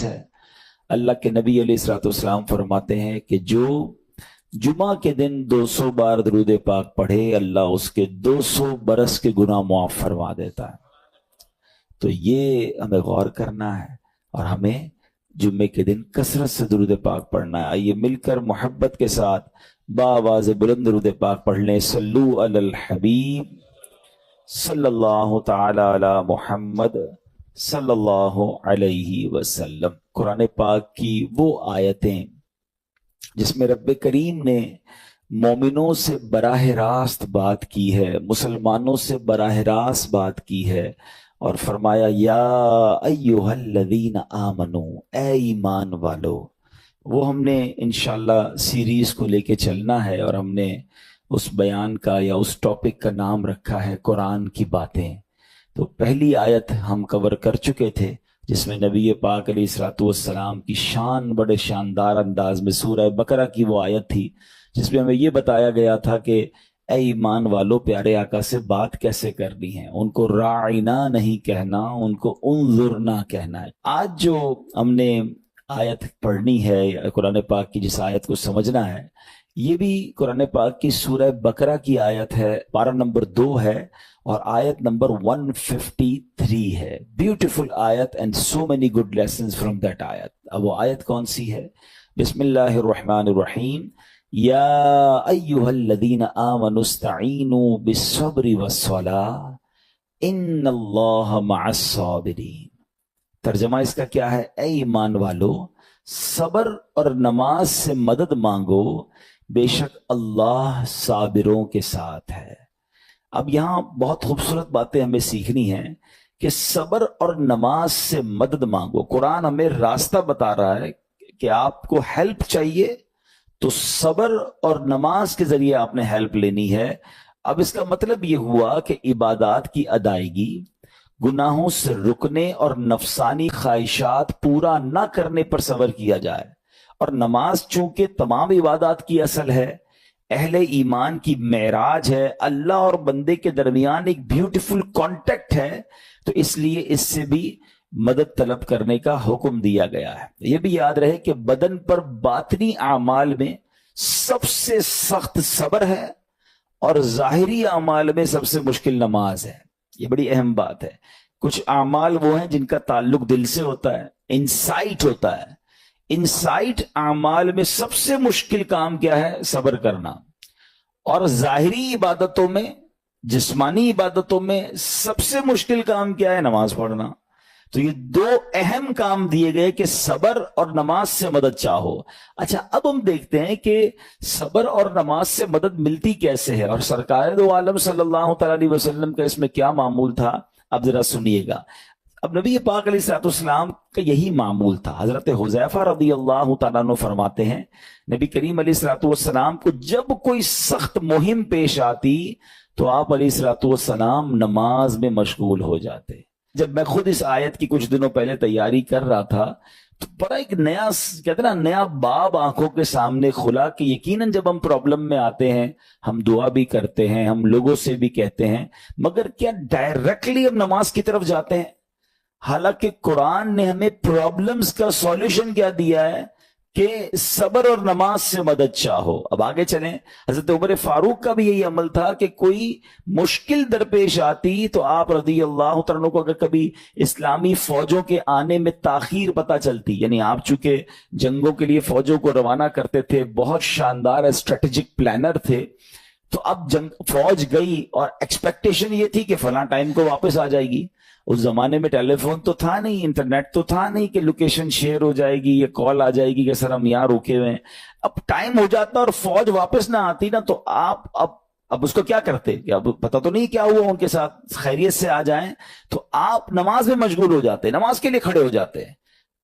ہے۔ اللہ کے نبی علیہ الصلوۃ والسلام فرماتے ہیں کہ جو جمعہ کے دن 200 بار درود پاک پڑھے اللہ اس کے 200 برس کے گناہ معاف فرما دیتا ہے۔ تو یہ ہمیں غور کرنا ہے اور ہمیں جمعے کے دن کثرت سے درود پاک پڑھنا ہے۔ آئیے مل کر محبت کے ساتھ بآواز بلند درود پاک پڑھ لیں۔ صلو علی الحبیب صلی اللہ تعالی علی محمد صلی اللہ علیہ وسلم۔ قرآن پاک کی وہ آیتیں جس میں رب کریم نے مومنوں سے براہ راست بات کی ہے، مسلمانوں سے براہ راست بات کی ہے اور فرمایا یا ایھا الذین آمنو، اے ایمان والو۔ وہ ہم نے انشاءاللہ سیریز کو لے کے چلنا ہے اور ہم نے اس بیان کا یا اس ٹاپک کا نام رکھا ہے قرآن کی باتیں۔ تو پہلی آیت ہم کور کر چکے تھے جس میں نبی پاک علیہ الصلوۃ والسلام کی شان بڑے شاندار انداز میں، سورہ بقرہ کی وہ آیت تھی جس میں ہمیں یہ بتایا گیا تھا کہ اے ایمان والو پیارے آقا سے بات کیسے کرنی ہے، ان کو راعنا نہیں کہنا، ان کو انظرنا کہنا ہے۔ آج جو ہم نے آیت پڑھنی ہے قرآن پاک کی، جس آیت کو سمجھنا ہے، یہ بھی قرآن پاک کی سورہ بقرہ کی آیت ہے، پارہ نمبر 2 ہے اور آیت نمبر 153 ہے۔ بیوٹیفل آیت and so many good lessons from that آیت۔ اب وہ آیت کون سی ہے؟ بسم اللہ الرحمن الرحیم۔ یا ایھا الذین آمنوا استعینوا بالصبر والصلاۃ ان اللہ مع الصابرین۔ ترجمہ اس کا کیا ہے؟ اے ایمان والو صبر اور نماز سے مدد مانگو، بے شک اللہ صابروں کے ساتھ ہے۔ اب یہاں بہت خوبصورت باتیں ہمیں سیکھنی ہیں کہ صبر اور نماز سے مدد مانگو۔ قرآن ہمیں راستہ بتا رہا ہے کہ آپ کو ہیلپ چاہیے تو صبر اور نماز کے ذریعے آپ نے ہیلپ لینی ہے۔ اب اس کا مطلب یہ ہوا کہ عبادات کی ادائیگی، گناہوں سے رکنے اور نفسانی خواہشات پورا نہ کرنے پر صبر کیا جائے، اور نماز چونکہ تمام عبادات کی اصل ہے، اہل ایمان کی معراج ہے، اللہ اور بندے کے درمیان ایک بیوٹیفل کانٹیکٹ ہے، تو اس لیے اس سے بھی مدد طلب کرنے کا حکم دیا گیا ہے۔ یہ بھی یاد رہے کہ بدن پر باطنی اعمال میں سب سے سخت صبر ہے اور ظاہری اعمال میں سب سے مشکل نماز ہے۔ یہ بڑی اہم بات ہے۔ کچھ اعمال وہ ہیں جن کا تعلق دل سے ہوتا ہے، انسائٹ ہوتا ہے۔ انسائٹ اعمال میں سب سے مشکل کام کیا ہے؟ صبر کرنا۔ اور ظاہری عبادتوں میں، جسمانی عبادتوں میں سب سے مشکل کام کیا ہے؟ نماز پڑھنا۔ تو یہ 2 اہم کام دیے گئے کہ صبر اور نماز سے مدد چاہو۔ اچھا، اب ہم دیکھتے ہیں کہ صبر اور نماز سے مدد ملتی کیسے ہے، اور سرکار دو عالم صلی اللہ تعالی علیہ وسلم کا اس میں کیا معمول تھا، اب ذرا سنیے گا۔ اب نبی پاک علیہ الصلوۃ والسلام کا یہی معمول تھا۔ حضرت حذیفہ رضی اللہ تعالیٰ عنہ فرماتے ہیں نبی کریم علیہ الصلوۃ والسلام کو جب کوئی سخت مہم پیش آتی تو آپ علیہ الصلوۃ والسلام نماز میں مشغول ہو جاتے۔ جب میں خود اس آیت کی کچھ دنوں پہلے تیاری کر رہا تھا تو بڑا ایک نیا، کہتے ہیں نا، نیا باب آنکھوں کے سامنے کھلا کہ یقیناً جب ہم پرابلم میں آتے ہیں ہم دعا بھی کرتے ہیں، ہم لوگوں سے بھی کہتے ہیں، مگر کیا ڈائریکٹلی ہم نماز کی طرف جاتے ہیں؟ حالانکہ قرآن نے ہمیں پرابلمز کا سولوشن کیا دیا ہے کہ صبر اور نماز سے مدد چاہو۔ اب آگے چلیں۔ حضرت عمر فاروق کا بھی یہی عمل تھا کہ کوئی مشکل درپیش آتی تو آپ رضی اللہ عنہ کو اگر کبھی اسلامی فوجوں کے آنے میں تاخیر پتہ چلتی، یعنی آپ چونکہ جنگوں کے لیے فوجوں کو روانہ کرتے تھے، بہت شاندار اسٹریٹجک پلانر تھے، تو اب فوج گئی اور ایکسپیکٹیشن یہ تھی کہ فلاں ٹائم کو واپس آ جائے گی۔ اس زمانے میں ٹیلی فون تو تھا نہیں، انٹرنیٹ تو تھا نہیں کہ لوکیشن شیئر ہو جائے گی یا کال آ جائے گی کہ سر ہم یہاں رکے ہوئے ہیں۔ اب ٹائم ہو جاتا اور فوج واپس نہ آتی نا، تو آپ اب اس کو کیا کرتے کہ اب پتہ تو نہیں کیا ہوا ان کے ساتھ، خیریت سے آ جائیں، تو آپ نماز میں مشغول ہو جاتے، نماز کے لیے کھڑے ہو جاتے ہیں۔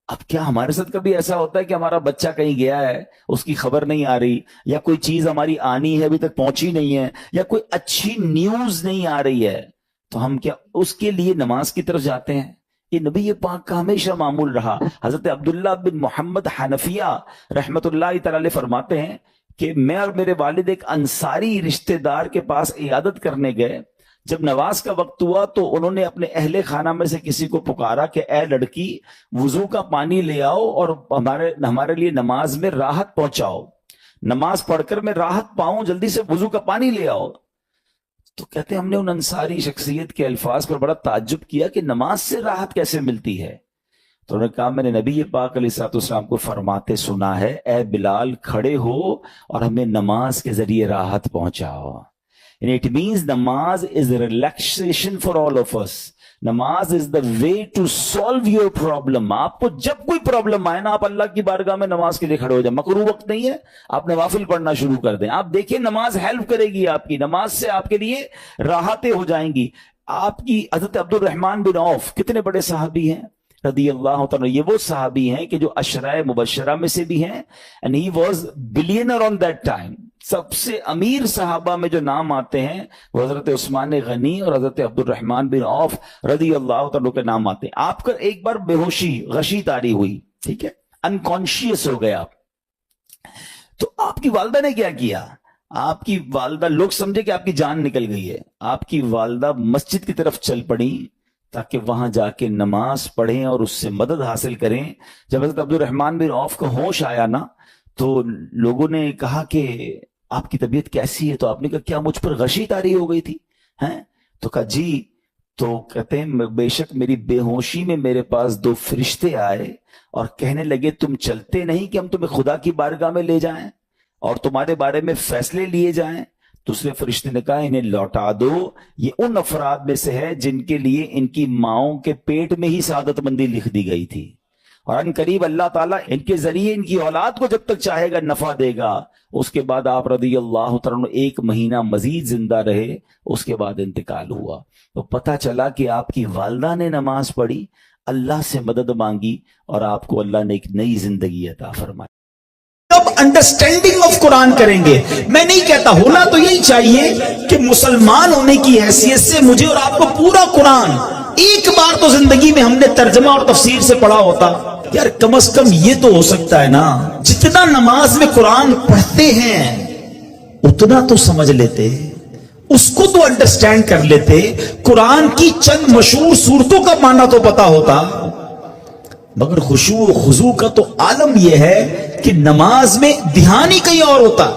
اب کیا ہمارے ساتھ کبھی ایسا ہوتا ہے کہ ہمارا بچہ کہیں گیا ہے، اس کی خبر نہیں آ رہی، یا کوئی چیز ہماری آنی ہے ابھی تک پہنچی نہیں ہے، یا کوئی اچھی نیوز نہیں آ رہی ہے، تو ہم کیا اس کے لیے نماز کی طرف جاتے ہیں؟ یہ نبی پاک کا ہمیشہ معمول رہا۔ حضرت عبداللہ بن محمد حنفیہ رحمت اللہ تعالی علیہ فرماتے ہیں کہ میں اور میرے والد ایک انصاری رشتہ دار کے پاس عیادت کرنے گئے جب نماز کا وقت ہوا تو انہوں نے اپنے اہل خانہ میں سے کسی کو پکارا کہ اے لڑکی وضو کا پانی لے آؤ اور ہمارے لیے نماز میں راحت پہنچاؤ، نماز پڑھ کر میں راحت پاؤں، جلدی سے وضو کا پانی لے آؤ۔ تو کہتے ہیں ہم نے ان انصاری شخصیت کے الفاظ پر بڑا تعجب کیا کہ نماز سے راحت کیسے ملتی ہے؟ تو انہوں نے کہا میں نے نبی پاک علیہ الصلوۃ والسلام کو فرماتے سنا ہے، اے بلال کھڑے ہو اور ہمیں نماز کے ذریعے راحت پہنچاؤ۔ It means namaz is a relaxation for all of us. نماز is the way to solve your problem. آپ کو جب کوئی پرابلم آئے نا، آپ اللہ کی بارگاہ میں نماز کے لیے کھڑے ہو جائیں، مکروہ وقت نہیں ہے، آپ نوافل پڑھنا شروع کر دیں، آپ دیکھیں نماز ہیلپ کرے گی آپ کی، نماز سے آپ کے لیے راحتیں ہو جائیں گی۔ آپ کی حضرت عبد الرحمن بن عوف کتنے بڑے صحابی ہیں رضی اللہ تعالیٰ، یہ وہ صحابی ہیں کہ جو عشرہ مبشرہ میں سے بھی ہیں، and he was billionaire on that time۔ سب سے امیر صحابہ میں جو نام آتے ہیں وہ حضرت عثمان غنی اور حضرت عبد الرحمن بن عوف رضی اللہ تعالیٰ کے نام آتے ہیں۔ آپ کا ایک بار بے ہوشی غشی طاری ہوئی، ٹھیک ہے، انکانشیس ہو گیا آپ، تو آپ کی والدہ نے کیا کیا؟ آپ کی والدہ، لوگ سمجھے کہ آپ کی جان نکل گئی ہے، آپ کی والدہ مسجد کی طرف چل پڑی تاکہ وہاں جا کے نماز پڑھیں اور اس سے مدد حاصل کریں۔ جب حضرت عبد الرحمن بن عوف کا ہوش آیا نا تو لوگوں نے کہا کہ آپ کی طبیعت کیسی ہے؟ تو آپ نے کہا کیا مجھ پر غشی طاری ہو گئی تھی ہیں؟ تو کہا جی۔ تو کہتے ہیں بے شک میری بے ہوشی میں میرے پاس دو فرشتے آئے اور کہنے لگے تم چلتے نہیں کہ ہم تمہیں خدا کی بارگاہ میں لے جائیں اور تمہارے بارے میں فیصلے لیے جائیں؟ دوسرے فرشتے نے کہا انہیں لوٹا دو، یہ ان افراد میں سے ہے جن کے لیے ان کی ماؤں کے پیٹ میں ہی سعادت مندی لکھ دی گئی تھی، اور ان قریب اللہ تعالیٰ ان کے ذریعے ان کی اولاد کو جب تک چاہے گا نفع دے گا۔ اس کے بعد آپ رضی اللہ تعالیٰ ایک مہینہ مزید زندہ رہے، اس کے بعد انتقال ہوا۔ تو پتہ چلا کہ آپ کی والدہ نے نماز پڑھی، اللہ سے مدد مانگی اور آپ کو اللہ نے ایک نئی زندگی عطا فرمائی۔ اب انڈرسٹینڈنگ آف قرآن کریں گے، میں نہیں کہتا، ہونا تو یہی چاہیے کہ مسلمان ہونے کی حیثیت سے مجھے اور آپ کو پورا قرآن ایک بار تو زندگی میں ہم نے ترجمہ اور تفسیر سے پڑھا ہوتا۔ یار کم از کم یہ تو ہو سکتا ہے نا، جتنا نماز میں قرآن پڑھتے ہیں اتنا تو سمجھ لیتے، اس کو تو انڈرسٹینڈ کر لیتے، قرآن کی چند مشہور سورتوں کا معنی تو پتا ہوتا۔ مگر خشوع و خضوع کا تو عالم یہ ہے کہ نماز میں دھیان ہی کہیں اور ہوتا۔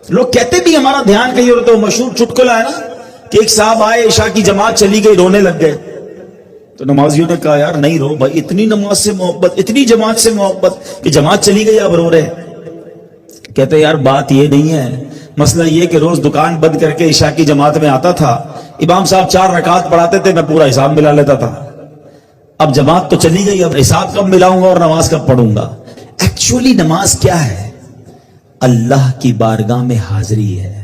لوگ کہتے بھی ہمارا دھیان کہیں اور ہوتا۔ وہ مشہور چٹکلا ہے نا کہ ایک صاحب آئے، عشاء کی جماعت چلی گئی، رونے لگ گئے، تو نمازیوں نے کہا یار نہیں رو بھائی، اتنی نماز سے محبت، اتنی جماعت سے محبت کہ جماعت چلی گئی اب رو رہے۔ کہتے یار بات یہ نہیں ہے، مسئلہ یہ کہ روز دکان بند کر کے عشاء کی جماعت میں آتا تھا، امام صاحب 4 رکعت پڑھاتے تھے، میں پورا حساب ملا لیتا تھا، اب جماعت تو چلی گئی، اب حساب کب ملاؤں گا اور نماز کب پڑھوں گا؟ ایکچولی نماز کیا ہے؟ اللہ کی بارگاہ میں حاضری ہے۔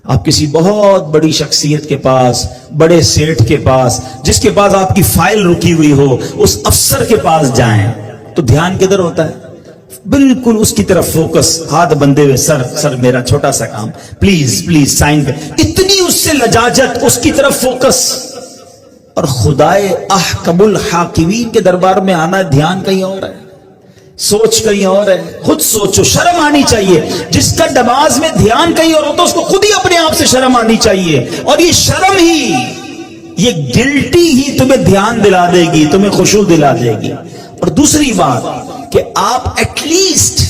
آپ کسی بہت بڑی شخصیت کے پاس، بڑے سیٹھ کے پاس، جس کے پاس آپ کی فائل رکی ہوئی ہو، اس افسر کے پاس جائیں تو دھیان کدھر ہوتا ہے؟ بالکل اس کی طرف فوکس، ہاتھ بندے ہوئے، سر میرا چھوٹا سا کام، پلیز پلیز سائن پہ، اتنی اس سے لجاجت، اس کی طرف فوکس۔ اور خدائے احکم الحاکمین کے دربار میں آنا، دھیان کہیں اور ہے، سوچ کہیں اور ہے۔ خود سوچو، شرم آنی چاہیے۔ جس کا نماز میں دھیان کہیں اور ہوتا، اس کو خود ہی اپنے آپ سے شرم آنی چاہیے، اور یہ شرم ہی، یہ گلٹی ہی تمہیں دھیان دلا دے گی، تمہیں خشوع دلا دے گی۔ اور دوسری بات کہ آپ ایٹ لیسٹ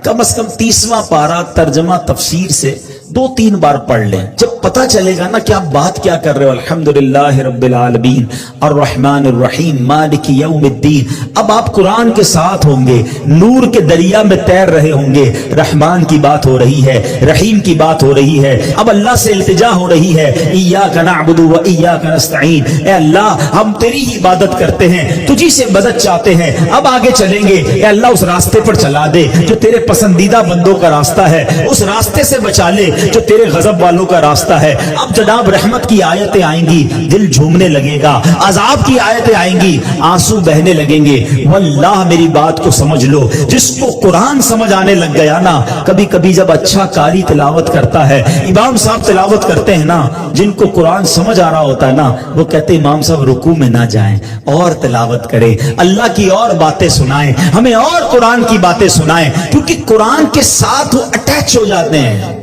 کم از کم 30واں پارہ ترجمہ تفسیر سے 2-3 بار پڑھ لیں، جب پتہ چلے گا نا کہ آپ بات کیا کر رہے ہو۔ الحمدللہ رب العالمین الرحمن الرحیم مالک یوم الدین۔ اب آپ قرآن کے ساتھ ہوں گے، نور کے دریا میں تیر رہے ہوں گے، رحمان کی بات ہو رہی ہے، رحیم کی بات ہو رہی ہے، اب اللہ سے التجا ہو رہی ہے، ایاک نعبد و ایاک نستعین، اے اللہ ہم تیری ہی عبادت کرتے ہیں، تجھی سے مدد چاہتے ہیں، اب آگے چلیں گے، اے اللہ اس راستے پر چلا دے جو تیرے پسندیدہ بندوں کا راستہ ہے، اس راستے سے بچا لے جو تیرے غضب والوں کا راستہ ہے۔ اب جناب رحمت کی آیتیں آئیں گی، دل جھومنے لگے گا، عذاب کی آیتیں آئیں گی، آنسو بہنے لگیں گے۔ واللہ میری بات کو سمجھ لو، جس کو قرآن سمجھ آنے لگ گیا نا، کبھی کبھی جب اچھا قاری تلاوت کرتا ہے، امام صاحب تلاوت کرتے ہیں نا، جن کو قرآن سمجھ آ رہا ہوتا ہے نا، وہ کہتے امام صاحب رکوع میں نہ جائیں، اور تلاوت کریں، اللہ کی اور باتیں سنائیں، ہمیں اور قرآن کی باتیں سنائیں، کیونکہ قرآن کے ساتھ وہ اٹیچ ہو جاتے ہیں۔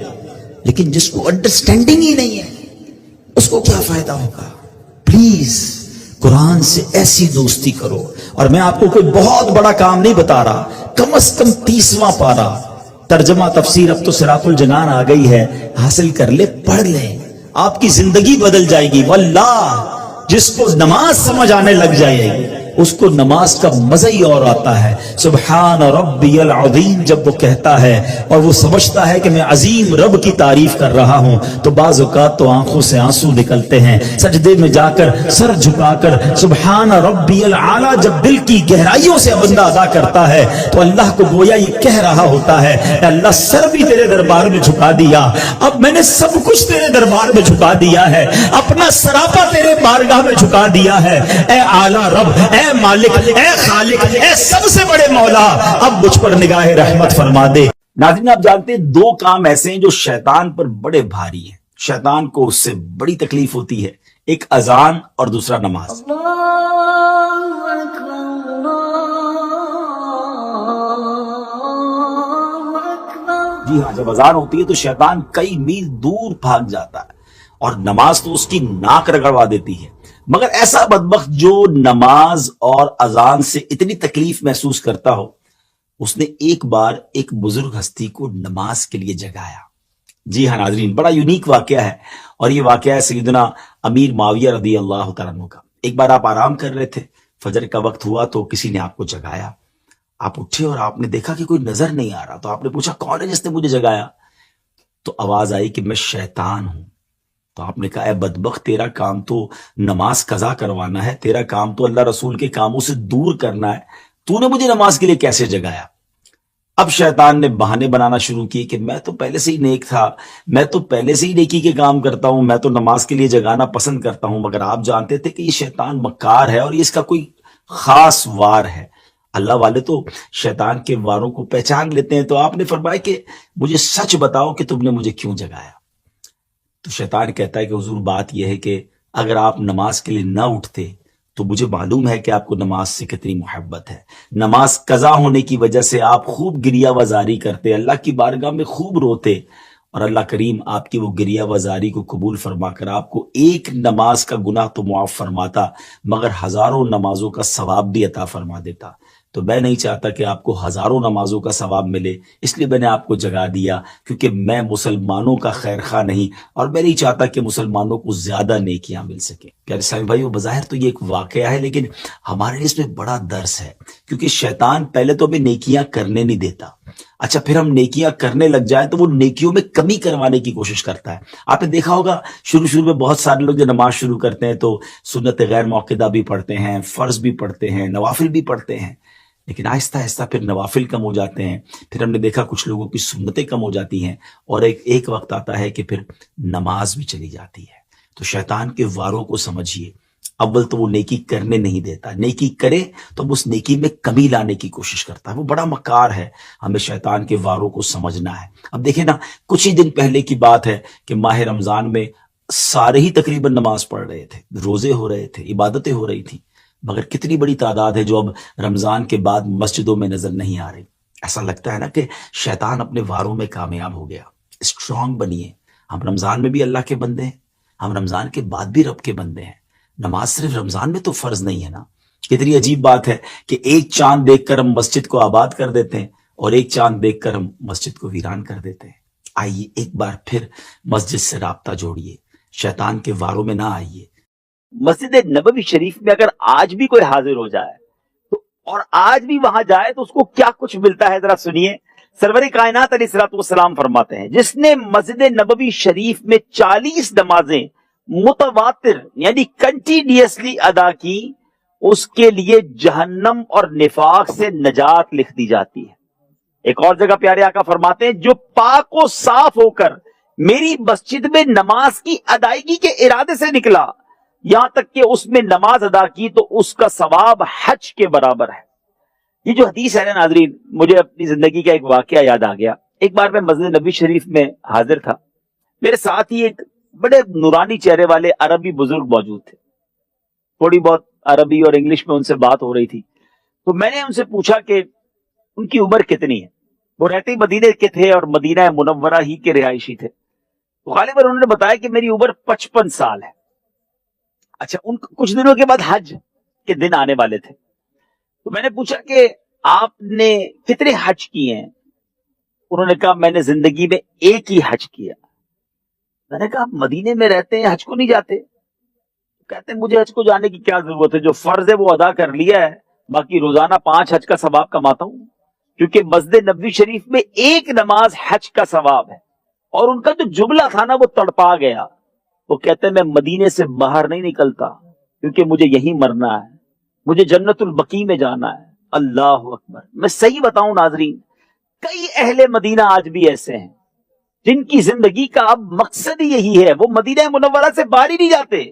لیکن جس کو انڈرسٹینڈنگ ہی نہیں ہے، اس کو کیا فائدہ ہوگا؟ پلیز قرآن سے ایسی دوستی کرو. اور میں آپ کو کوئی بہت بڑا کام نہیں بتا رہا، کم از کم 30واں پارہ ترجمہ تفسیر، اب تو صراط الجنان آ گئی ہے، حاصل کر لے، پڑھ لیں، آپ کی زندگی بدل جائے گی. واللہ جس کو نماز سمجھ آنے لگ جائے گی اس کو نماز کا مزہ ہی اور آتا ہے. سبحان ربی العظیم جب وہ کہتا ہے اور وہ سمجھتا ہے کہ میں عظیم رب کی تعریف کر رہا ہوں، تو بعض اوقات تو آنکھوں سے آنسو نکلتے ہیں. سجدے میں جا کر سر جھکا کر سبحان ربی العالی جب دل کی گہرائیوں سے بندہ ادا کرتا ہے تو اللہ کو گویا یہ کہہ رہا ہوتا ہے، اے اللہ سر بھی تیرے دربار میں جھکا دیا، اب میں نے سب کچھ تیرے دربار میں جھکا دیا ہے، اپنا سراپا تیرے بارگاہ میں جھکا دیا ہے. اے اعلیٰ رب، اے مالک، اے خالق، اے سب سے بڑے مولا، اب مجھ پر نگاہ رحمت فرما دے. ناظرین، آپ جانتے ہیں 2 کام ایسے ہیں جو شیطان پر بڑے بھاری ہیں، شیطان کو اس سے بڑی تکلیف ہوتی ہے، ایک اذان اور دوسرا نماز. جی ہاں، جب اذان ہوتی ہے تو شیطان کئی میل دور بھاگ جاتا ہے اور نماز تو اس کی ناک رگڑوا دیتی ہے. مگر ایسا بدبخت جو نماز اور اذان سے اتنی تکلیف محسوس کرتا ہو، اس نے ایک بار ایک بزرگ ہستی کو نماز کے لیے جگایا. جی ہاں ناظرین، بڑا یونیک واقعہ ہے، اور یہ واقعہ ہے سیدنا امیر معاویہ رضی اللہ تعالیٰ عنہ کا. ایک بار آپ آرام کر رہے تھے، فجر کا وقت ہوا تو کسی نے آپ کو جگایا. آپ اٹھے اور آپ نے دیکھا کہ کوئی نظر نہیں آ رہا، تو آپ نے پوچھا کون ہے جس نے مجھے جگایا؟ تو آواز آئی کہ میں شیطان ہوں. تو آپ نے کہا اے بدبخت، تیرا کام تو نماز قضا کروانا ہے، تیرا کام تو اللہ رسول کے کاموں سے دور کرنا ہے، تو نے مجھے نماز کے لیے کیسے جگایا؟ اب شیطان نے بہانے بنانا شروع کی کہ میں تو پہلے سے ہی نیک تھا، میں تو پہلے سے ہی نیکی کے کام کرتا ہوں، میں تو نماز کے لیے جگانا پسند کرتا ہوں. مگر آپ جانتے تھے کہ یہ شیطان مکار ہے اور یہ اس کا کوئی خاص وار ہے. اللہ والے تو شیطان کے واروں کو پہچان لیتے ہیں. تو آپ نے فرمایا کہ مجھے سچ بتاؤ کہ تم نے مجھے کیوں جگایا؟ تو شیطان کہتا ہے کہ حضور بات یہ ہے کہ اگر آپ نماز کے لیے نہ اٹھتے تو مجھے معلوم ہے کہ آپ کو نماز سے کتنی محبت ہے. نماز قضا ہونے کی وجہ سے آپ خوب گریہ وزاری کرتے، اللہ کی بارگاہ میں خوب روتے، اور اللہ کریم آپ کی وہ گریہ وزاری کو قبول فرما کر آپ کو ایک نماز کا گناہ تو معاف فرماتا، مگر ہزاروں نمازوں کا ثواب بھی عطا فرما دیتا. تو میں نہیں چاہتا کہ آپ کو ہزاروں نمازوں کا ثواب ملے، اس لیے میں نے آپ کو جگا دیا، کیونکہ میں مسلمانوں کا خیر خواہ نہیں، اور میں نہیں چاہتا کہ مسلمانوں کو زیادہ نیکیاں مل سکیں. پیارے اسلامی بھائیو، بظاہر تو یہ ایک واقعہ ہے، لیکن ہمارے لیے اس میں بڑا درس ہے، کیونکہ شیطان پہلے تو ہمیں نیکیاں کرنے نہیں دیتا. اچھا، پھر ہم نیکیاں کرنے لگ جائیں تو وہ نیکیوں میں کمی کروانے کی کوشش کرتا ہے. آپ نے دیکھا ہوگا شروع میں بہت سارے لوگ جو نماز شروع کرتے ہیں تو سنت غیر موقدہ بھی پڑھتے ہیں، فرض بھی پڑھتے ہیں، نوافل بھی پڑھتے ہیں، لیکن آہستہ آہستہ پھر نوافل کم ہو جاتے ہیں. پھر ہم نے دیکھا کچھ لوگوں کی سنتیں کم ہو جاتی ہیں، اور ایک وقت آتا ہے کہ پھر نماز بھی چلی جاتی ہے. تو شیطان کے واروں کو سمجھیے، اول تو وہ نیکی کرنے نہیں دیتا، نیکی کرے تو اس نیکی میں کمی لانے کی کوشش کرتا ہے. وہ بڑا مکار ہے، ہمیں شیطان کے واروں کو سمجھنا ہے. اب دیکھیں نا، کچھ ہی دن پہلے کی بات ہے کہ ماہ رمضان میں سارے ہی تقریباً نماز پڑھ رہے تھے، روزے ہو رہے تھے، عبادتیں ہو رہی تھیں، مگر کتنی بڑی تعداد ہے جو اب رمضان کے بعد مسجدوں میں نظر نہیں آ رہی. ایسا لگتا ہے نا کہ شیطان اپنے واروں میں کامیاب ہو گیا. اسٹرانگ بنیے، ہم رمضان میں بھی اللہ کے بندے ہیں، ہم رمضان کے بعد بھی رب کے بندے ہیں. نماز صرف رمضان میں تو فرض نہیں ہے نا. کتنی عجیب بات ہے کہ ایک چاند دیکھ کر ہم مسجد کو آباد کر دیتے ہیں اور ایک چاند دیکھ کر ہم مسجد کو ویران کر دیتے ہیں. آئیے ایک بار پھر مسجد سے رابطہ جوڑیے، شیطان کے واروں میں نہ آئیے. مسجد نبوی شریف میں اگر آج بھی کوئی حاضر ہو جائے تو اور آج بھی وہاں جائے تو اس کو کیا کچھ ملتا ہے، ذرا سنیے. سرور کائنات علیہ الصلوۃ والسلام فرماتے ہیں، جس نے مسجد نبوی شریف میں 40 نمازیں متواتر یعنی کنٹینیوسلی ادا کی، اس کے لیے جہنم اور نفاق سے نجات لکھ دی جاتی ہے. ایک اور جگہ پیارے آقا فرماتے ہیں، جو پاک و صاف ہو کر میری مسجد میں نماز کی ادائیگی کے ارادے سے نکلا، یہاں تک کہ اس میں نماز ادا کی، تو اس کا ثواب حج کے برابر ہے. یہ جو حدیث ہے نا ناظرین، مجھے اپنی زندگی کا ایک واقعہ یاد آ گیا. ایک بار میں مسجد نبی شریف میں حاضر تھا، میرے ساتھ ہی ایک بڑے نورانی چہرے والے عربی بزرگ موجود تھے. تھوڑی بہت عربی اور انگلش میں ان سے بات ہو رہی تھی، تو میں نے ان سے پوچھا کہ ان کی عمر کتنی ہے. وہ رہتے مدینے کے تھے اور مدینہ منورہ ہی کے رہائشی تھے. تو غالباً انہوں نے بتایا کہ میری عمر 55 سال ہے. اچھا, ان کچھ دنوں کے بعد حج کے دن آنے والے تھے, تو میں نے پوچھا کہ آپ نے کتنے حج کیے ہیں؟ انہوں نے کہا میں نے زندگی میں ایک ہی حج کیا. میں نے کہا مدینے میں رہتے ہیں, حج کو نہیں جاتے؟ کہتے ہیں مجھے حج کو جانے کی کیا ضرورت ہے, جو فرض ہے وہ ادا کر لیا ہے, باقی روزانہ 5 حج کا ثواب کماتا ہوں. کیونکہ مسجد نبوی شریف میں ایک نماز حج کا ثواب ہے. اور ان کا جو جملہ تھا نا وہ تڑپا گیا. وہ کہتے ہیں میں مدینے سے باہر نہیں نکلتا کیونکہ مجھے یہیں مرنا ہے, مجھے جنت البقیع میں جانا ہے. اللہ اکبر. میں صحیح بتاؤں ناظرین, کئی اہل مدینہ آج بھی ایسے ہیں جن کی زندگی کا اب مقصد ہی یہی ہے, وہ مدینہ منورہ سے باہر ہی نہیں جاتے.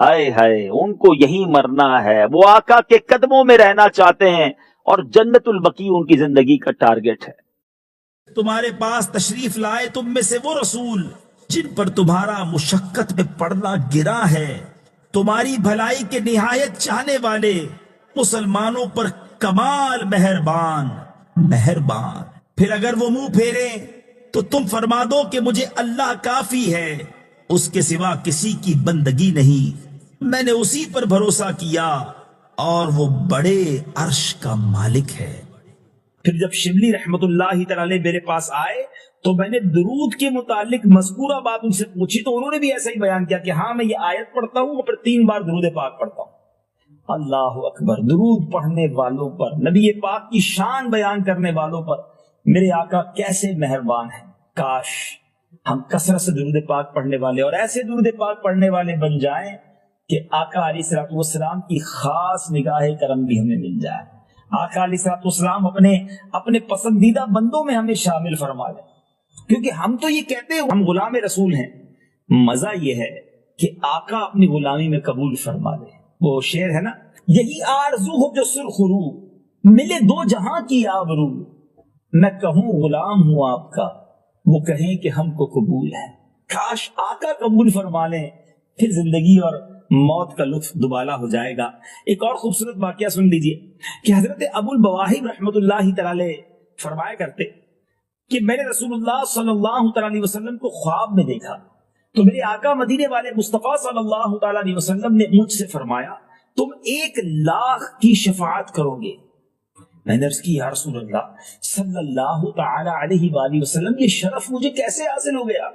ہائے ہائے, ان کو یہیں مرنا ہے, وہ آقا کے قدموں میں رہنا چاہتے ہیں, اور جنت البقیع ان کی زندگی کا ٹارگٹ ہے. تمہارے پاس تشریف لائے تم میں سے وہ رسول جن پر تمہارا مشقت میں پڑنا گرا ہے, تمہاری بھلائی کے نہایت چاہنے والے, مسلمانوں پر کمال مہربان. پھر اگر وہ منہ پھیرے تو تم فرما دو کہ مجھے اللہ کافی ہے, اس کے سوا کسی کی بندگی نہیں. میں نے اسی پر بھروسہ کیا اور وہ بڑے عرش کا مالک ہے. پھر جب شبلی رحمت اللہ تعالی میرے پاس آئے تو میں نے درود کے متعلق مذکورہ بات ان سے پوچھی, تو انہوں نے بھی ایسا ہی بیان کیا کہ ہاں میں یہ آیت پڑھتا ہوں اور پھر 3 بار درود پاک پڑھتا ہوں. اللہ اکبر. درود پڑھنے والوں پر, نبی پاک کی شان بیان کرنے والوں پر میرے آقا کیسے مہربان ہیں. کاش ہم کثرت سے درود پاک پڑھنے والے اور ایسے درود پاک پڑھنے والے بن جائیں کہ آقا علیہ الصلوۃ والسلام کی خاص نگاہ کرم بھی ہمیں مل جائے. آقا علیہ الصلوۃ والسلام اپنے پسندیدہ بندوں میں ہمیں شامل فرما لیں, کیونکہ ہم تو یہ کہتے ہیں ہم غلام رسول ہیں. مزہ یہ ہے کہ آقا اپنی غلامی میں قبول فرما لے. وہ شعر ہے نا, یہی آرزو ہو جو سرخ رو, ملے 2 جہاں کی آبرو. میں کہوں غلام ہوں آپ کا, وہ کہیں کہ ہم کو قبول ہے. کاش آقا قبول فرما لیں, پھر زندگی اور موت کا لطف دوبالا ہو جائے گا. ایک اور خوبصورت واقعہ سن لیجئے کہ حضرت ابو البواہب رحمت اللہ تعالی فرمایا کرتے کہ میں نے رسول اللہ صلی اللہ تعالی علیہ وسلم کو خواب میں دیکھا, تو میرے آقا مدینے والے مصطفیٰ صلی اللہ تعالی علیہ وسلم نے مجھ سے فرمایا تم 1,00,000 کی شفاعت کرو گے. میں نے عرض کی یا رسول اللہ صلی اللہ تعالی علیہ وآلہ وسلم, یہ شرف مجھے کیسے حاصل ہو گیا؟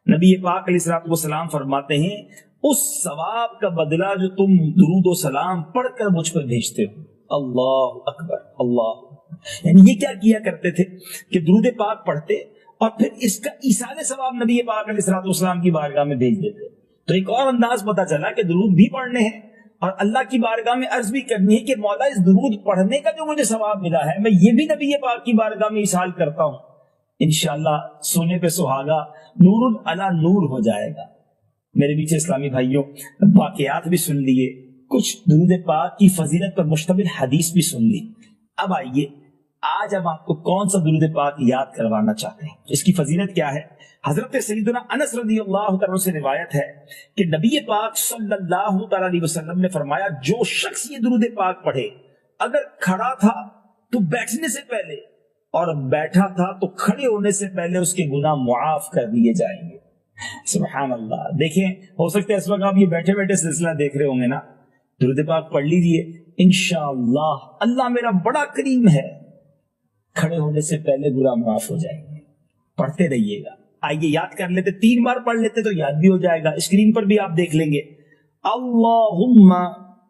نبی پاک علیہ الصلوۃ والسلام فرماتے ہیں اس ثواب کا بدلہ جو تم درود و سلام پڑھ کر مجھ پر بھیجتے ہو. اللہ اکبر. اللہ, یعنی یہ کیا کرتے تھے کہ درود پاک پڑھتے اور پھر اس کا ایصال ثواب نبی پاک علیہ الصلوۃ والسلام کی بارگاہ میں بھیج دیتے. تو ایک اور انداز پتہ چلا کہ درود بھی پڑھنے ہیں اور اللہ کی بارگاہ میں عرض بھی کرنی ہے کہ مولا اس درود پڑھنے کا جو مجھے ثواب ملا ہے میں یہ بھی نبی پاک کی بارگاہ میں ایصال کرتا ہوں. انشاءاللہ سونے پہ سہاگا, نور علی نور ہو جائے گا. میرے پیچھے اسلامی بھائیوں واقعات بھی سن لیے, کچھ درود پاک کی فضیلت پر مشتمل حدیث بھی سن لی. اب آئیے آج ہم آپ کو کون سا درود پاک یاد کروانا چاہتے ہیں, اس کی فضیلت کیا ہے. حضرت سیدنا انس رضی اللہ تعالیٰ سے روایت ہے کہ نبی پاک صلی اللہ تعالیٰ علیہ وسلم نے فرمایا جو شخص یہ درود پاک پڑھے, اگر کھڑا تھا تو بیٹھنے سے پہلے اور بیٹھا تھا تو کھڑے ہونے سے پہلے اس کے گناہ معاف کر دیے جائیں گے. سبحان اللہ. دیکھیں ہو سکتا ہے اس وقت آپ یہ بیٹھے بیٹھے سلسلہ دیکھ رہے ہوں گے نا, درود پاک پڑھ لیجئے, انشاءاللہ اللہ میرا بڑا کریم ہے, کھڑے ہونے سے پہلے گناہ معاف ہو جائیں گے. پڑھتے رہیے گا. آئیے یاد کر لیتے, 3 بار پڑھ لیتے تو یاد بھی ہو جائے گا. اسکرین پر بھی آپ دیکھ لیں گے. اللہم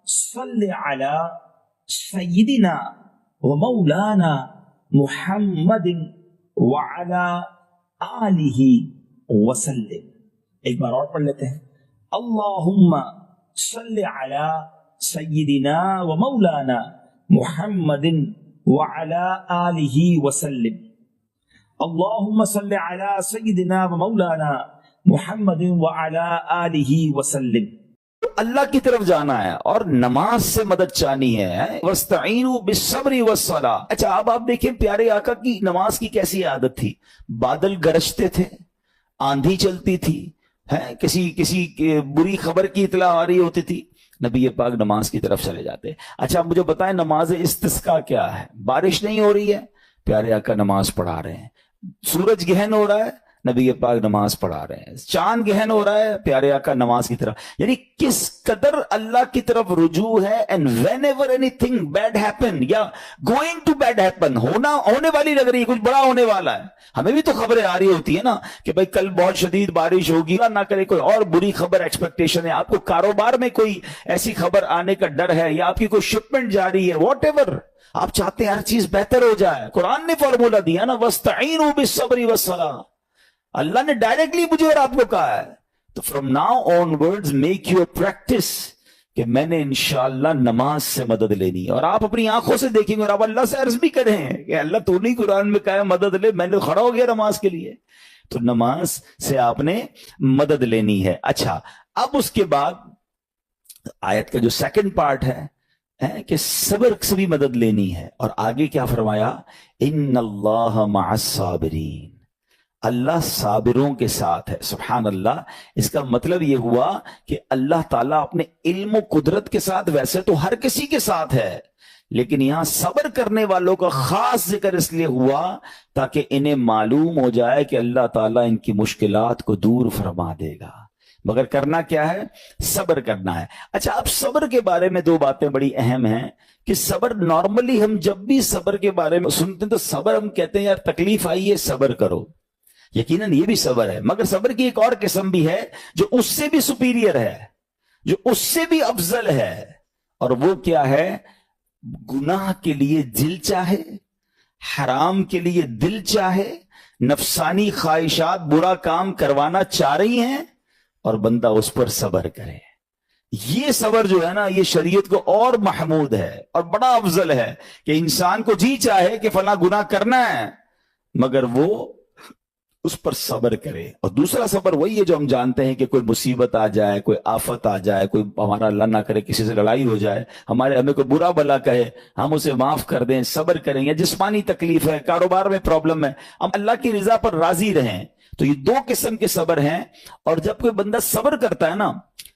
صلی علی سیدنا و مولانا محمد وعلی آلہ وسلم. ایک بار اور پڑھ لیتے ہیں. اللہم صلی علی سیدنا و مولانا محمد وعلی آلہ وسلم. اللہم صلی علی سیدنا و مولانا محمد وعلی آلہ وسلم. اللہ کی طرف جانا ہے اور نماز سے مدد چاہنی ہے. وَاسْتَعِينُوا بِالصَّبْرِ وَالصَّلَاةِ. اچھا اب آپ دیکھیں پیارے آقا کی نماز کی کیسی عادت تھی. بادل گرجتے تھے, آندھی چلتی تھی, کسی بری خبر کی اطلاع آ رہی ہوتی تھی, نبی پاک نماز کی طرف چلے جاتے. اچھا مجھے بتائیں نماز استسقاء کیا ہے؟ بارش نہیں ہو رہی ہے, پیارے آقا نماز پڑھا رہے ہیں. سورج گہن ہو رہا ہے, نبی پاک نماز پڑھا رہے ہیں, چاند گہن ہو رہا ہے پیارے آقا نماز کی طرف. یعنی کس قدر اللہ کی طرف رجوع ہے. And whenever anything bad happen یا گوئنگ ٹو بیڈ ہیپن, ہونے والی لگ رہی ہے, کچھ بڑا ہونے والا ہے, ہمیں بھی تو خبریں آ رہی ہوتی ہے نا کہ بھائی کل بہت شدید بارش ہوگی, نہ کرے کوئی اور بری خبر ایکسپیکٹیشن ہے, آپ کو کاروبار میں کوئی ایسی خبر آنے کا ڈر ہے, یا آپ کی کوئی شپمنٹ جاری ہے, واٹ ایور آپ چاہتے ہیں ہر چیز بہتر ہو جائے. قرآن نے فارمولا دیا نا, وَاسْتَعِینُوا بِالصَّبْرِ وَالصَّلَاةِ, اللہ نے ڈائریکٹلی مجھے اور آپ کو کہا ہے. تو from now on words make your practice کہ میں نے انشاءاللہ نماز سے مدد لینی ہے, اور آپ اپنی آنکھوں سے دیکھیں گے اور آپ اللہ سے عرض بھی کریں کہ اللہ تو نہیں قرآن میں کہا ہے مدد لے, میں نے کھڑا ہو گیا نماز کے لیے. تو نماز سے آپ نے مدد لینی ہے. اچھا, اب اس کے بعد آیت کا جو سیکنڈ پارٹ ہے کہ صبر سے بھی مدد لینی ہے, اور آگے کیا فرمایا, ان اللہ مع الصابرین, اللہ صابروں کے ساتھ ہے. سبحان اللہ. اس کا مطلب یہ ہوا کہ اللہ تعالیٰ اپنے علم و قدرت کے ساتھ ویسے تو ہر کسی کے ساتھ ہے, لیکن یہاں صبر کرنے والوں کا خاص ذکر اس لیے ہوا تاکہ انہیں معلوم ہو جائے کہ اللہ تعالیٰ ان کی مشکلات کو دور فرما دے گا. مگر کرنا کیا ہے, صبر کرنا ہے. اچھا, اب صبر کے بارے میں دو باتیں بڑی اہم ہیں کہ صبر نارملی ہم جب بھی صبر کے بارے میں سنتے ہیں تو صبر ہم کہتے ہیں یار تکلیف آئی ہے صبر کرو, یقیناً یہ بھی صبر ہے, مگر صبر کی ایک اور قسم بھی ہے جو اس سے بھی سپیریئر ہے, جو اس سے بھی افضل ہے, اور وہ کیا ہے, گناہ کے لیے دل چاہے, حرام کے لیے دل چاہے, نفسانی خواہشات برا کام کروانا چاہ رہی ہیں اور بندہ اس پر صبر کرے. یہ صبر جو ہے نا, یہ شریعت کو اور محمود ہے اور بڑا افضل ہے کہ انسان کو جی چاہے کہ فلاں گناہ کرنا ہے مگر وہ اس پر صبر کرے. اور دوسرا صبر وہی ہے جو ہم جانتے ہیں کہ کوئی مصیبت آ جائے, کوئی آفت آ جائے, کوئی ہمارا اللہ نہ کرے کسی سے لڑائی ہو جائے, ہمیں کوئی برا بلا کہے, ہم اسے معاف کر دیں, صبر کریں. یا جسمانی تکلیف ہے, کاروبار میں پرابلم ہے, ہم اللہ کی رضا پر راضی رہیں. تو یہ دو قسم کے صبر ہیں. اور جب کوئی بندہ صبر کرتا ہے نا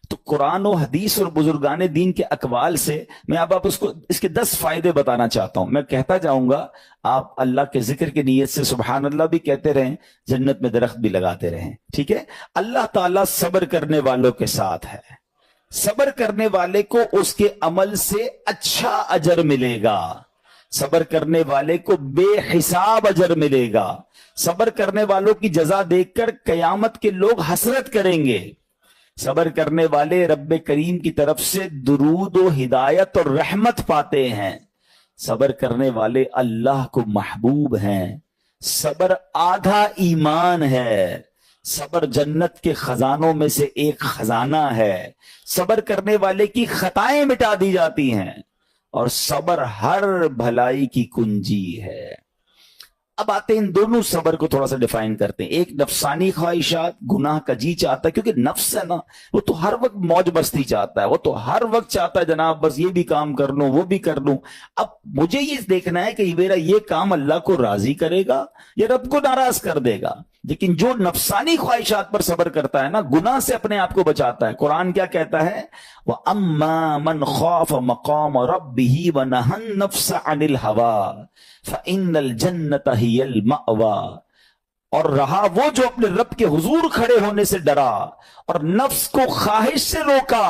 تو قرآن و حدیث اور بزرگان دین کے اقوال سے میں اب آپ اس کے 10 فائدے بتانا چاہتا ہوں. میں کہتا جاؤں گا, آپ اللہ کے ذکر کی نیت سے سبحان اللہ بھی کہتے رہیں, جنت میں درخت بھی لگاتے رہیں. ٹھیک ہے. اللہ تعالیٰ صبر کرنے والوں کے ساتھ ہے. صبر کرنے والے کو اس کے عمل سے اچھا اجر ملے گا, صبر کرنے والے کو بے حساب اجر ملے گا. صبر کرنے والوں کی جزا دیکھ کر قیامت کے لوگ حسرت کریں گے. صبر کرنے والے رب کریم کی طرف سے درود و ہدایت اور رحمت پاتے ہیں. صبر کرنے والے اللہ کو محبوب ہیں. صبر آدھا ایمان ہے. صبر جنت کے خزانوں میں سے ایک خزانہ ہے. صبر کرنے والے کی خطائیں مٹا دی جاتی ہیں, اور صبر ہر بھلائی کی کنجی ہے. اب آتے ہیں ان دونوں صبر کو تھوڑا سا ڈیفائن کرتے ہیں. ایک نفسانی خواہشات, گناہ کا جی چاہتا ہے, کیونکہ نفس ہے نا وہ تو ہر وقت موج مستی چاہتا ہے, وہ تو ہر وقت چاہتا ہے جناب بس یہ بھی کام کر لوں, وہ بھی کر لوں. اب مجھے یہ دیکھنا ہے کہ میرا یہ کام اللہ کو راضی کرے گا یا رب کو ناراض کر دے گا. لیکن جو نفسانی خواہشات پر صبر کرتا ہے نا, گناہ سے اپنے آپ کو بچاتا ہے. قرآن کیا کہتا ہے, وَأَمَّا مَنْ خَافَ مَقَامَ رَبِّهِ وَنَهَى النَّفْسَ عَنِ الْهَوَىٰ فَإِنَّ الْجَنَّةَ هِيَ الْمَأْوَىٰ. اور رہا وہ جو اپنے رب کے حضور کھڑے ہونے سے ڈرا اور نفس کو خواہش سے روکا,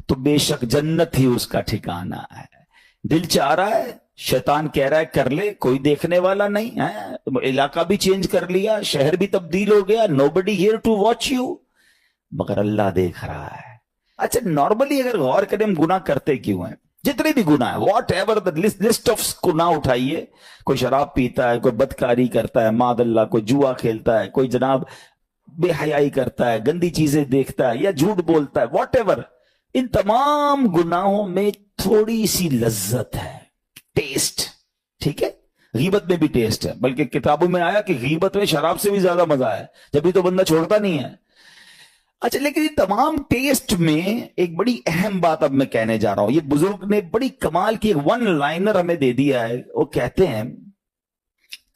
تو بے شک جنت ہی اس کا ٹھکانہ ہے. دل چاہ رہا ہے, شیطان کہہ رہا ہے کر لے, کوئی دیکھنے والا نہیں ہے, علاقہ بھی چینج کر لیا, شہر بھی تبدیل ہو گیا, nobody here to watch you, مگر اللہ دیکھ رہا ہے. اچھا, نارملی اگر غور کریں ہم گناہ کرتے کیوں ہیں, جتنے بھی گناہ ہے, what ever the list of گناہ اٹھائیے, کوئی شراب پیتا ہے, کوئی بدکاری کرتا ہے, معاذ اللہ, کوئی جوا کھیلتا ہے, کوئی جناب بے حیائی کرتا ہے, گندی چیزیں دیکھتا ہے یا جھوٹ بولتا ہے, واٹ ایور, ان تمام گناہوں میں تھوڑی سی لذت ہے, ٹیسٹ. ٹھیک ہے, غیبت میں بھی ٹیسٹ ہے, بلکہ کتابوں میں آیا کہ غیبت میں شراب سے بھی زیادہ مزہ ہے, جبھی تو بندہ چھوڑتا نہیں ہے. اچھا, لیکن یہ تمام ٹیسٹ میں ایک بڑی اہم بات اب میں کہنے جا رہا ہوں. یہ بزرگ نے بڑی کمال کی ایک 1 لائنر ہمیں دے دیا ہے. وہ کہتے ہیں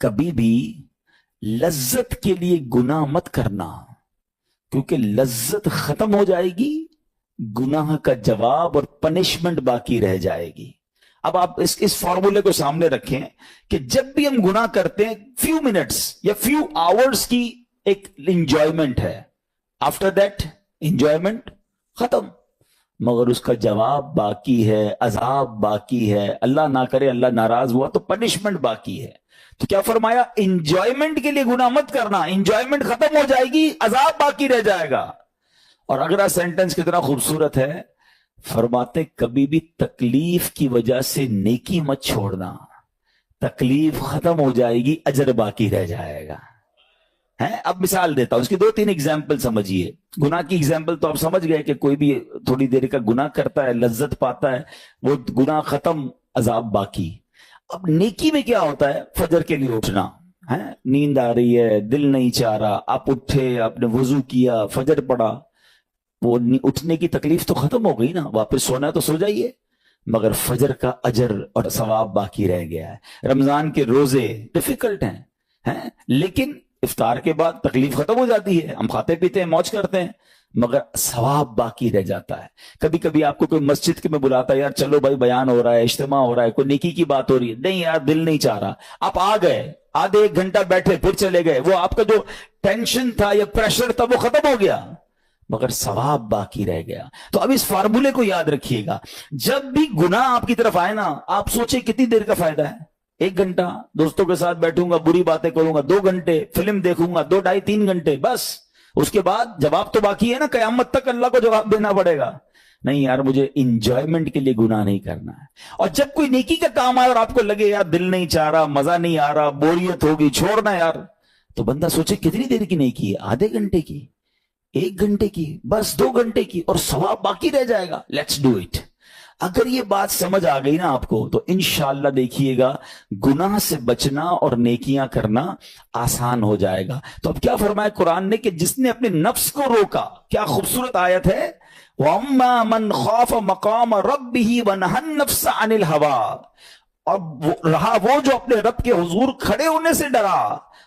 کبھی بھی لذت کے لیے گناہ مت کرنا, کیونکہ لذت ختم ہو جائے گی, گناہ کا جواب اور پنشمنٹ باقی رہ جائے گی. اب آپ اس فارمولے کو سامنے رکھیں کہ جب بھی ہم گناہ کرتے ہیں فیو منٹس یا فیو آورز کی ایک انجوائمنٹ ہے, آفٹر دیٹ انجوائمنٹ ختم, مگر اس کا جواب باقی ہے, عذاب باقی ہے, اللہ نہ کرے اللہ ناراض ہوا تو پنشمنٹ باقی ہے. تو کیا فرمایا, انجوائمنٹ کے لیے گناہ مت کرنا, انجوائمنٹ ختم ہو جائے گی, عذاب باقی رہ جائے گا. اور اگلا سینٹنس کتنا خوبصورت ہے, فرماتے کبھی بھی تکلیف کی وجہ سے نیکی مت چھوڑنا, تکلیف ختم ہو جائے گی, اجر باقی رہ جائے گا. اب مثال دیتا ہوں, اس کی 2-3 ایگزامپل سمجھیے. گناہ کی ایگزامپل تو آپ سمجھ گئے کہ کوئی بھی تھوڑی دیر کا گناہ کرتا ہے, لذت پاتا ہے, وہ گناہ ختم, عذاب باقی. اب نیکی میں کیا ہوتا ہے, فجر کے لیے اٹھنا, نیند آ رہی ہے, دل نہیں چاہ رہا, آپ اٹھے, آپ نے وضو کیا, فجر پڑا, وہ اٹھنے کی تکلیف تو ختم ہو گئی نا, واپس سونا ہے تو سو جائیے, مگر فجر کا اجر اور ثواب باقی رہ گیا ہے. رمضان کے روزے ڈیفیکلٹ ہیں, لیکن افطار کے بعد تکلیف ختم ہو جاتی ہے, ہم کھاتے پیتے ہیں, موج کرتے ہیں, مگر ثواب باقی رہ جاتا ہے. کبھی کبھی آپ کو کوئی مسجد کے میں بلاتا ہے, یار چلو بھائی بیان ہو رہا ہے, اجتماع ہو رہا ہے, کوئی نیکی کی بات ہو رہی ہے, نہیں یار دل نہیں چاہ رہا, آپ آ گئے, آدھے 1 گھنٹہ بیٹھے, پھر چلے گئے, وہ آپ کا جو ٹینشن تھا یا پریشر تھا وہ ختم ہو گیا, مگر ثواب باقی رہ گیا. تو اب اس فارمولے کو یاد رکھیے گا, جب بھی گناہ آپ کی طرف آئے نا, آپ سوچیں کتنی دیر کا فائدہ ہے. 1 گھنٹہ دوستوں کے ساتھ بیٹھوں گا, بری باتیں کروں گا, 2 گھنٹے فلم دیکھوں گا, 2 ڈھائی 3 گھنٹے, بس اس کے بعد جواب تو باقی ہے نا, قیامت تک اللہ کو جواب دینا پڑے گا. نہیں یار مجھے انجوائمنٹ کے لیے گناہ نہیں کرنا ہے. اور جب کوئی نیکی کا کام آئے اور آپ کو لگے یار دل نہیں چاہ رہا, مزہ نہیں آ رہا, بوریت ہوگی, چھوڑنا یار, تو بندہ سوچے کتنی دیر کی نیکی ہے, آدھے گھنٹے کی, 1 گھنٹے کی, بس 2 گھنٹے کی, اور ثواب باقی رہ جائے گا. Let's do it. اگر یہ بات سمجھ آ گئی نا آپ کو, تو انشاءاللہ دیکھیے گا گناہ سے بچنا اور نیکیاں کرنا آسان ہو جائے گا. تو اب کیا فرمایا قرآن نے کہ جس نے اپنے نفس کو روکا, کیا خوبصورت آیت ہے, وَأَمَّا مَنْ خَافَ مَقَامَ رَبِّهِ وَنَهَى النَّفْسَ عَنِ الْهَوَىٰ, اور رہا وہ جو اپنے رب کے حضور کھڑے ہونے سے ڈرا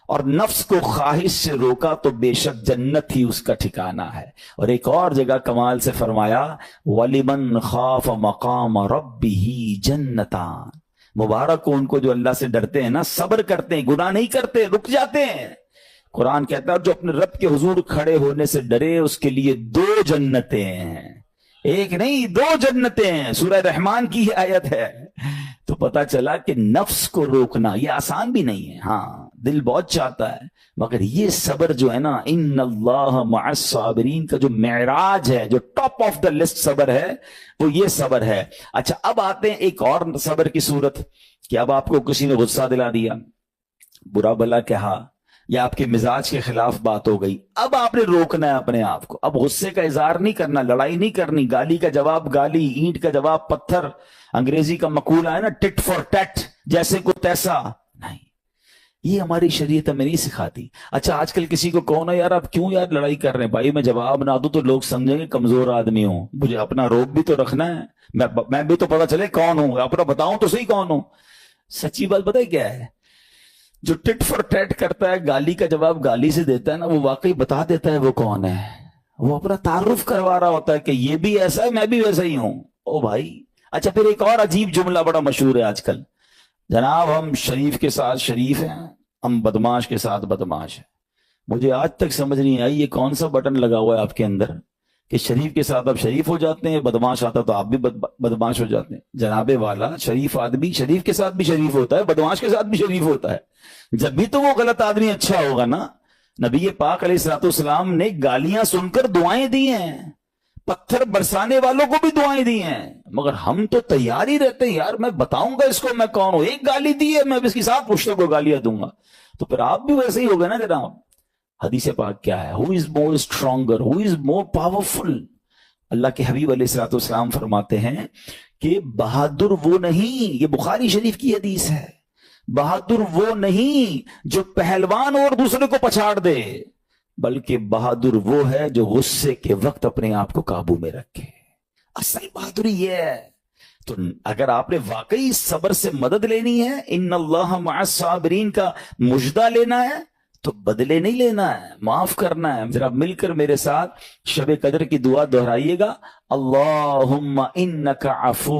اور نفس کو خواہش سے روکا, تو بے شک جنت ہی اس کا ٹھکانہ ہے. اور ایک اور جگہ کمال سے فرمایا, وَلِمَنْ خَافَ مَقَامَ رَبِّهِ جَنَّتَانِ, مبارک ہو ان کو جو اللہ سے ڈرتے ہیں نا, صبر کرتے ہیں, گناہ نہیں کرتے, رک جاتے ہیں. قرآن کہتا ہے جو اپنے رب کے حضور کھڑے ہونے سے ڈرے, اس کے لیے 2 جنتیں ہیں, 1 نہیں 2 جنتیں ہیں. سورہ رحمان کی آیت ہے. تو پتا چلا کہ نفس کو روکنا یہ آسان بھی نہیں ہے. ہاں دل بہت چاہتا ہے, مگر یہ صبر جو ہے نا, ان اللہ مع الصابرین کا جو معراج ہے, جو ٹاپ آف دا لسٹ صبر ہے, وہ یہ صبر ہے. اچھا اب آتے ہیں ایک اور صبر کی صورت, کہ اب آپ کو کسی نے غصہ دلا دیا, برا بلا کہا, یا آپ کے مزاج کے خلاف بات ہو گئی, اب آپ نے روکنا ہے اپنے آپ کو. اب غصے کا اظہار نہیں کرنا, لڑائی نہیں کرنی, گالی کا جواب گالی, اینٹ کا جواب پتھر, انگریزی کا مقولہ ہے نا ٹٹ فار ٹیٹ, جیسے کو تیسا نہیں. یہ ہماری شریعت ہمیں نہیں سکھاتی. اچھا آج کل کسی کو کہو نا, یار آپ کیوں یار لڑائی کر رہے ہیں, بھائی میں جواب نہ دوں تو لوگ سمجھیں گے کمزور آدمی ہوں, مجھے اپنا روب بھی تو رکھنا ہے, میں بھی تو پتا چلے کون ہوں, اپنا بتاؤں تو صحیح کون ہوں. سچی بات پتہ ہے کیا ہے, جو ٹٹ فار ٹیٹ کرتا ہے, گالی کا جواب گالی سے دیتا ہے نا, وہ واقعی بتا دیتا ہے وہ کون ہے. وہ اپنا تعارف کروا رہا ہوتا ہے کہ یہ بھی ایسا ہے, میں بھی ویسا ہی ہوں. او بھائی. اچھا پھر ایک اور عجیب جملہ بڑا مشہور ہے آج کل, جناب ہم شریف کے ساتھ شریف ہیں, ہم بدماش کے ساتھ بدماش ہیں. مجھے آج تک سمجھ نہیں آئی یہ کون سا بٹن لگا ہوا ہے آپ کے اندر کہ شریف کے ساتھ آپ شریف ہو جاتے ہیں, بدماش آتا تو آپ بھی بدماش ہو جاتے ہیں. جناب والا, شریف آدمی شریف کے ساتھ بھی شریف ہوتا ہے, بدماش کے ساتھ بھی شریف ہوتا ہے. جب بھی تو وہ غلط آدمی اچھا ہوگا نا. نبی پاک علیہ الصلوۃ والسلام نے گالیاں سن کر دعائیں دی ہیں, پتھر برسانے والوں کو بھی دعائیں دی ہیں, مگر ہم تو تیار ہی رہتے ہیں, یار میں بتاؤں گا اس کو میں کون ہوں, ایک گالی دی ہے میں اس کے ساتھ پشتوں کو گالیاں دوں گا. تو پھر آپ بھی ویسے ہی ہو گئے نا جناب. حدیث پاک کیا ہے, ہو از مور اسٹرانگر, ہو از مور پاورفل. اللہ کے حبیب علیہ الصلوۃ والسلام فرماتے ہیں کہ بہادر وہ نہیں, یہ بخاری شریف کی حدیث ہے, بہادر وہ نہیں جو پہلوان اور دوسرے کو پچھاڑ دے, بلکہ بہادر وہ ہے جو غصے کے وقت اپنے آپ کو قابو میں رکھے. اصل بہادری یہ ہے. تو اگر آپ نے واقعی صبر سے مدد لینی ہے, ان اللہ مع الصابرین کا مجدہ لینا ہے, تو بدلے نہیں لینا ہے, معاف کرنا ہے. ذرا مل کر میرے ساتھ شب قدر کی دعا دہرائیے گا, اللہم انک عفو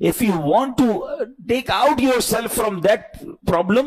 If you want to take out yourself from that problem,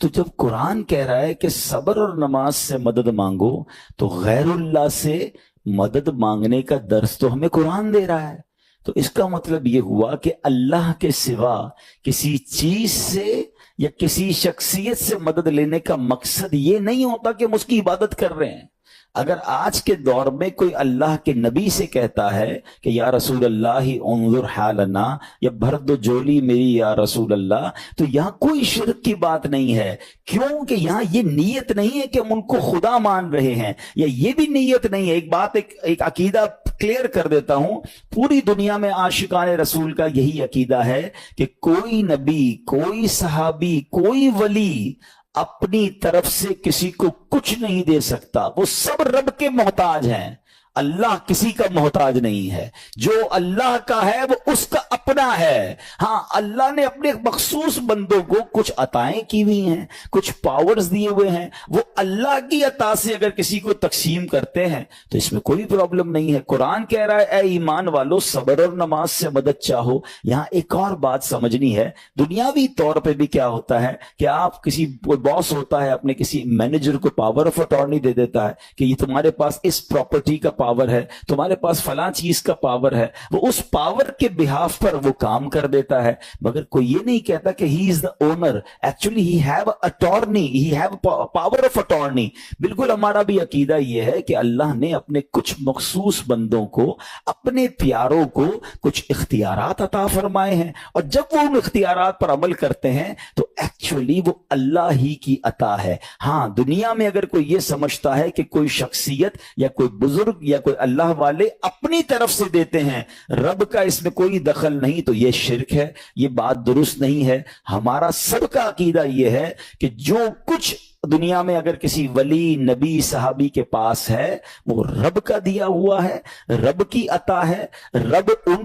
تو جب قرآن کہہ رہا ہے کہ صبر اور نماز سے مدد مانگو تو غیر اللہ سے مدد مانگنے کا درس تو ہمیں قرآن دے رہا ہے. تو اس کا مطلب یہ ہوا کہ اللہ کے سوا کسی چیز سے یا کسی شخصیت سے مدد لینے کا مقصد یہ نہیں ہوتا کہ ہم اس کی عبادت کر رہے ہیں. اگر آج کے دور میں کوئی اللہ کے نبی سے کہتا ہے کہ یا رسول اللہ انظر حالنا یا بھر دو جولی میری یا رسول اللہ، تو یہاں کوئی شرک کی بات نہیں ہے. کیوں کہ یہاں یہ نیت نہیں ہے کہ ہم ان کو خدا مان رہے ہیں، یا یہ بھی نیت نہیں ہے. ایک عقیدہ کلیئر کر دیتا ہوں، پوری دنیا میں عاشقان رسول کا یہی عقیدہ ہے کہ کوئی نبی، کوئی صحابی، کوئی ولی اپنی طرف سے کسی کو کچھ نہیں دے سکتا. وہ سب رب کے محتاج ہیں. اللہ کسی کا محتاج نہیں ہے. جو اللہ کا ہے وہ اس کا اپنا ہے. ہاں، اللہ نے اپنے مخصوص بندوں کو کچھ عطائیں کی ہوئی ہیں، کچھ پاورز دیے ہوئے ہیں. وہ اللہ کی عطا سے اگر کسی کو تقسیم کرتے ہیں تو اس میں کوئی پرابلم نہیں ہے. قرآن کہہ رہا ہے اے ایمان والو صبر اور نماز سے مدد چاہو. یہاں ایک اور بات سمجھنی ہے. دنیاوی طور پہ بھی کیا ہوتا ہے کہ آپ کسی باس ہوتا ہے اپنے کسی مینیجر کو پاور آف اٹارنی دے دیتا ہے کہ یہ تمہارے پاس اس پراپرٹی کا پاور ہے، تمہارے پاس فلاں چیز کا پاور ہے. وہ اس پاور کے بہاف پر وہ کام کر دیتا ہے، مگر کوئی یہ نہیں کہتا کہ he is the owner. Actually he have attorney, he have power of attorney. بالکل ہمارا بھی عقیدہ یہ ہے کہ اللہ نے اپنے کچھ مخصوص بندوں کو، اپنے پیاروں کو کچھ اختیارات عطا فرمائے ہیں، اور جب وہ ان اختیارات پر عمل کرتے ہیں تو ایکچولی وہ اللہ ہی کی عطا ہے. ہاں، دنیا میں اگر کوئی یہ سمجھتا ہے کہ کوئی شخصیت یا کوئی بزرگ یا کوئی اللہ والے اپنی طرف سے دیتے ہیں، رب کا اس میں کوئی دخل نہیں، تو یہ شرک ہے، یہ بات درست نہیں ہے. ہمارا سب کا عقیدہ یہ ہے کہ جو کچھ دنیا میں اگر کسی ولی، نبی، صحابی کے پاس ہے وہ رب کا دیا ہوا ہے، رب کی عطا ہے. رب ان